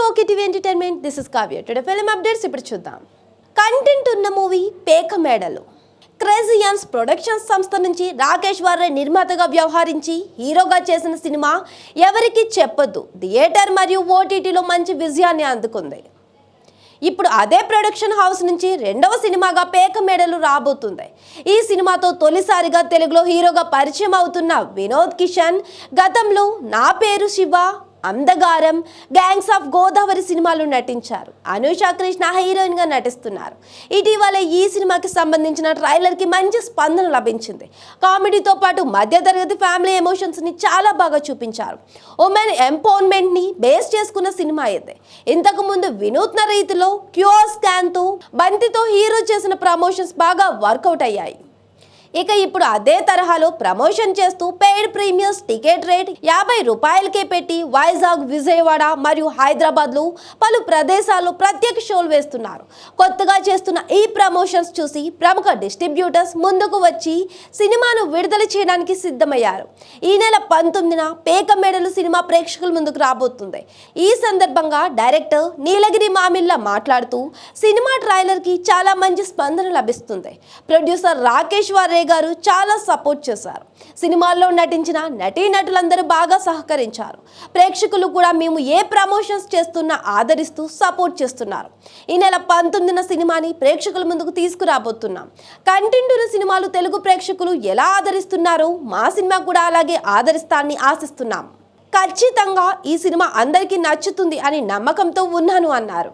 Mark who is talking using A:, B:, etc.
A: Okay TV entertainment, this is Kavya. Today film updates ఇప్పుడు చూద్దాం. Content ఉన్న మూవీ పేక మేడలు. క్రేజియన్స్ ప్రొడక్షన్స్ సంస్థ నుంచి రాకేష్ వారే నిర్మాతగా వ్యవహరించి హీరోగా చేసిన సినిమా ఎవరికి చెప్పొద్దు థియేటర్ మరియు ఓటీటీలో మంచి విజయాన్ని అందుకుంది. ఇప్పుడు అదే ప్రొడక్షన్ హౌస్ నుంచి రెండవ సినిమాగా పేక మేడలు రాబోతుంది. ఈ సినిమాతో తొలిసారిగా తెలుగులో హీరోగా పరిచయం అవుతున్న వినోద్ కిషన్ గతంలో నా పేరు శివ, అందగారం, గ్యాంగ్స్ ఆఫ్ గోదావరి సినిమాలు నటించారు. అనూష కృష్ణ హీరోయిన్ గా నటిస్తున్నారు. ఇటీవల ఈ సినిమాకి సంబంధించిన ట్రైలర్ కి మంచి స్పందన లభించింది. కామెడీతో పాటు మధ్యతరగతి ఫ్యామిలీ ఎమోషన్స్ ని చాలా బాగా చూపించారు. ఉమెన్ ఎంపవర్మెంట్ ని బేస్ చేసుకున్న సినిమా ఇది. ఇంతకు ముందు వినూత్న రీతిలో క్యూర్ స్కాన్ తో బంతితో హీరో చేసిన ప్రమోషన్స్ బాగా వర్కౌట్ అయ్యాయి. ఇక ఇప్పుడు అదే తరహాలో ప్రమోషన్ చేస్తూ పెయిడ్ ప్రీమియర్స్ టికెట్ రేట్ 50 రూపాయలకే పెట్టి వైజాగ్, విజయవాడ మరియు హైదరాబాద్లో పలు ప్రదేశాల్లో ప్రత్యేక షోలు వేస్తున్నారు. కొత్తగా చేస్తున్న ఈ ప్రమోషన్స్ చూసి ప్రముఖ డిస్ట్రిబ్యూటర్స్ ముందుకు వచ్చి సినిమాను విడుదల చేయడానికి సిద్ధమయ్యారు. ఈ నెల 19న పేక మేడలు సినిమా ప్రేక్షకుల ముందుకు రాబోతుంది. ఈ సందర్భంగా డైరెక్టర్ నీలగిరి మామిళ్ళ మాట్లాడుతూ సినిమా ట్రైలర్కి చాలా మంచి స్పందన లభిస్తుంది. ప్రొడ్యూసర్ రాకేష్ వారే గారు చాలా సపోర్ట్ చేశారు. సినిమాల్లో నటించిన నటీనటులందరూ బాగా సహకరించారు. ప్రేక్షకులు కూడా మేము ఏ ప్రమోషన్స్ చేస్తున్నా ఆదరిస్తూ సపోర్ట్ చేస్తున్నారు. ఈ నెల 19న సినిమాని ప్రేక్షకుల ముందుకు తీసుకురాబోతున్నాం. కంటెంట్ ఉన్న సినిమాలు తెలుగు ప్రేక్షకులు ఎలా ఆదరిస్తున్నారో మా సినిమా కూడా అలాగే ఆదరిస్తారని ఆశిస్తున్నాం. ఖచ్చితంగా ఈ సినిమా అందరికీ నచ్చుతుంది అని నమ్మకంతో ఉన్నాను అన్నారు.